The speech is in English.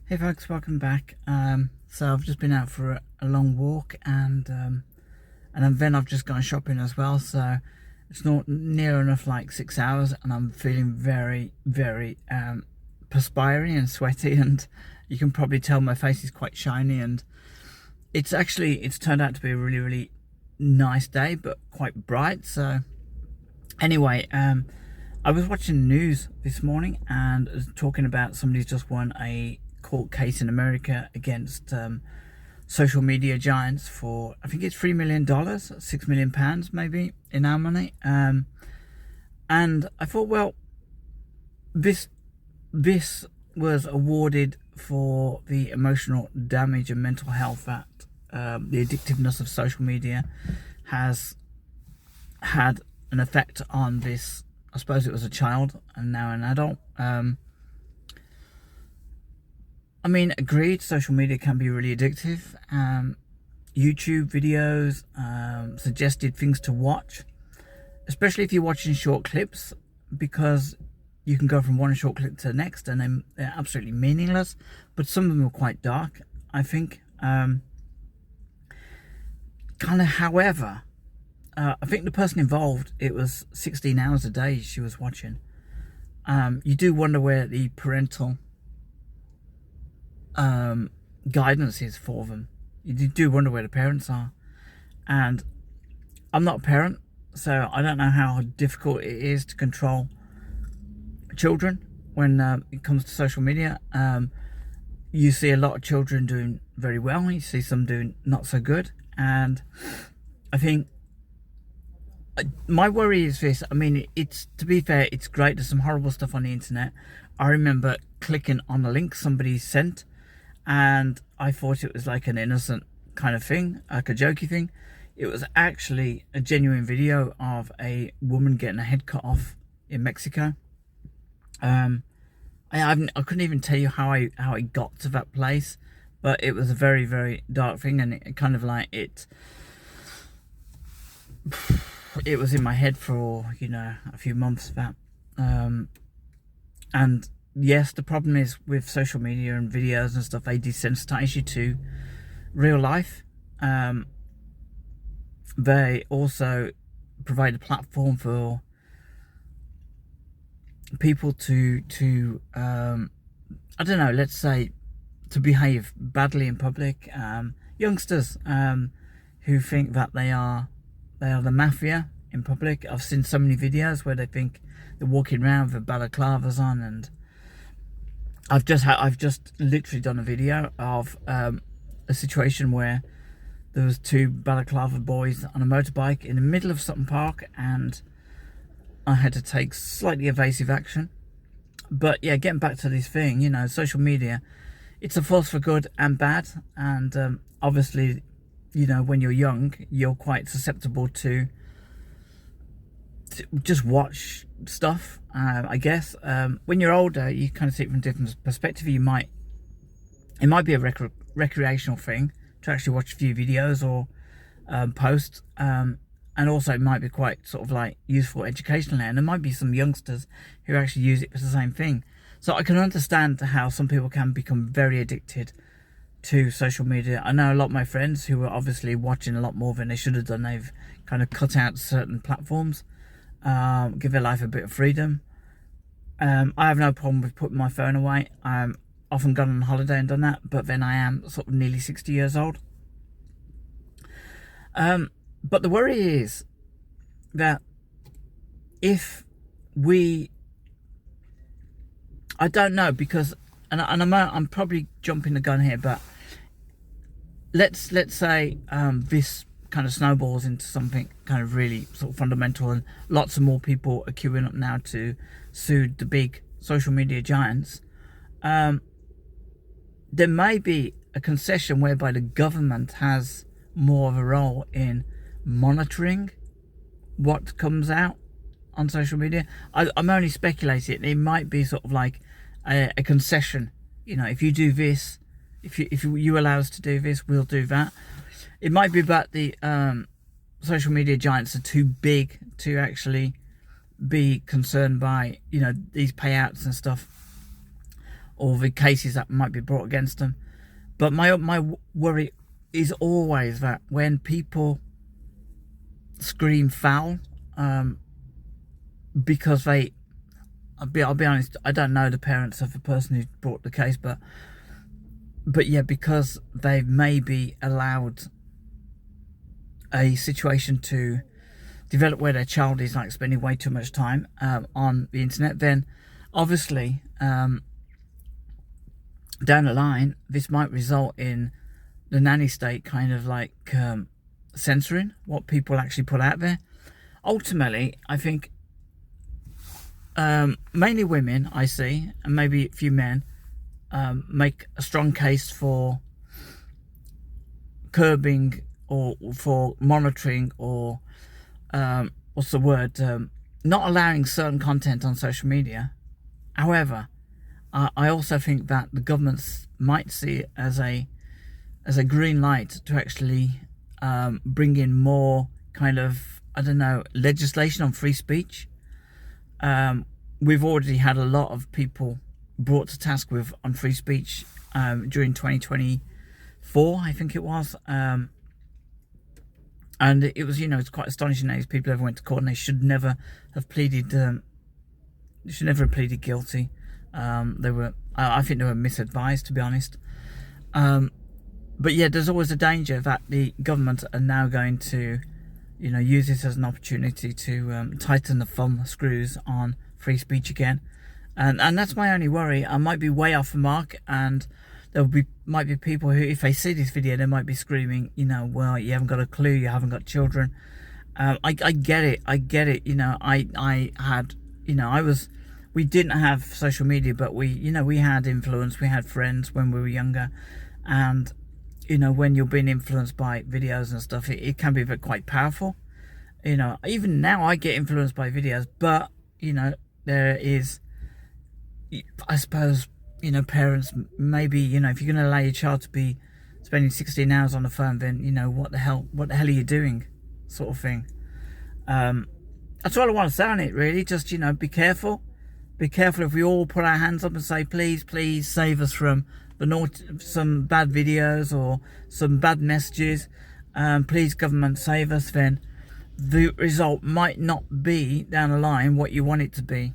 Hey folks, welcome back. So I've just been out for a long walk, and then I've just gone shopping as well. So it's not near enough like 6 hours, and I'm feeling very perspiring and sweaty, and you can probably tell my face is quite shiny. And it's turned out to be a really nice day, but quite bright. So anyway, I was watching the news this morning and it was talking about somebody's just won a court case in America against social media giants for, I think it's $3 million, £6 million maybe in our money. And I thought, well, this was awarded for the emotional damage and mental health that the addictiveness of social media has had an effect on this. I suppose it was a child and now an adult. I mean, agreed, social media can be really addictive. YouTube videos, suggested things to watch, especially if you're watching short clips, because you can go from one short clip to the next and then they're absolutely meaningless. But some of them are quite dark, I think. However, I think the person involved, it was 16 hours a day she was watching. You do wonder where the parental guidance is for them. You do wonder where the parents are. And I'm not a parent, so I don't know how difficult it is to control children when it comes to social media. You see a lot of children doing very well, you see some doing not so good, and I think my worry is this. I mean, it's, to be fair, it's great. There's some horrible stuff on the internet. I remember clicking on a link somebody sent, and I thought it was like an innocent kind of thing, like a jokey thing. It was actually a genuine video of a woman getting her head cut off in Mexico. I couldn't even tell you how I got to that place, but it was a very dark thing, and it kind of like it was in my head for, a few months. That and yes, the problem is with social media and videos and stuff, they desensitize you to real life. They also provide a platform for people to I don't know, let's say, to behave badly in public. Youngsters who think that they are the mafia in public. I've seen so many videos where they think they're walking around with balaclavas on, and I've just literally done a video of a situation where there was two balaclava boys on a motorbike in the middle of Sutton Park, and I had to take slightly evasive action. But yeah, getting back to this thing, social media, it's a force for good and bad, and obviously, when you're young, you're quite susceptible to just watch stuff, I guess. When you're older, you kind of see it from a different perspective. It might be a recreational thing to actually watch a few videos or posts, and also it might be quite sort of like useful educationally, and there might be some youngsters who actually use it for the same thing. So I can understand how some people can become very addicted to social media. I know a lot of my friends who are obviously watching a lot more than they should have done. They've kind of cut out certain platforms, give their life a bit of freedom. I have no problem with putting my phone away. I'm often gone on holiday and done that, but then I am sort of nearly 60 years old. But the worry is that if I don't know, because, and I'm probably jumping the gun here, but let's say this kind of snowballs into something kind of really sort of fundamental, and lots of more people are queuing up now to sue the big social media giants. There may be a concession whereby the government has more of a role in monitoring what comes out on social media. I'm only speculating. It might be sort of like a concession. If you do this, if you allow us to do this, we'll do that. It might be that the social media giants are too big to actually be concerned by these payouts and stuff. or the cases that might be brought against them. But my worry is always that when people scream foul, because I'll be honest, I don't know the parents of the person who brought the case, but yeah, because they maybe allowed a situation to develop where their child is like spending way too much time on the internet, then obviously down the line this might result in the nanny state kind of like censoring what people actually put out there. Ultimately, I think mainly women I see, and maybe a few men, make a strong case for curbing or for monitoring, or what's the word, not allowing certain content on social media. However, I also think that the governments might see it as a green light to actually bring in more kind of, I don't know, legislation on free speech. We've already had a lot of people brought to task with on free speech during 2024, I think it was. And it was, it's quite astonishing that these people ever went to court, and they should never have pleaded. Guilty. I think they were misadvised, to be honest. But yeah, there's always a danger that the government are now going to, use this as an opportunity to tighten the thumb screws on free speech again, and that's my only worry. I might be way off the mark, and might be people who, if they see this video, they might be screaming, well, you haven't got a clue, you haven't got children. I get it. We didn't have social media, but we had influence, we had friends when we were younger, and when you're being influenced by videos and stuff, it can be quite powerful. Even now I get influenced by videos, but there is, I suppose, parents, maybe, if you're going to allow your child to be spending 16 hours on the phone, then, what the hell are you doing, sort of thing. That's all I want to say on it, really. Just, be careful. Be careful if we all put our hands up and say, please, please save us from some bad videos or some bad messages. Please, government, save us. Then the result might not be down the line what you want it to be.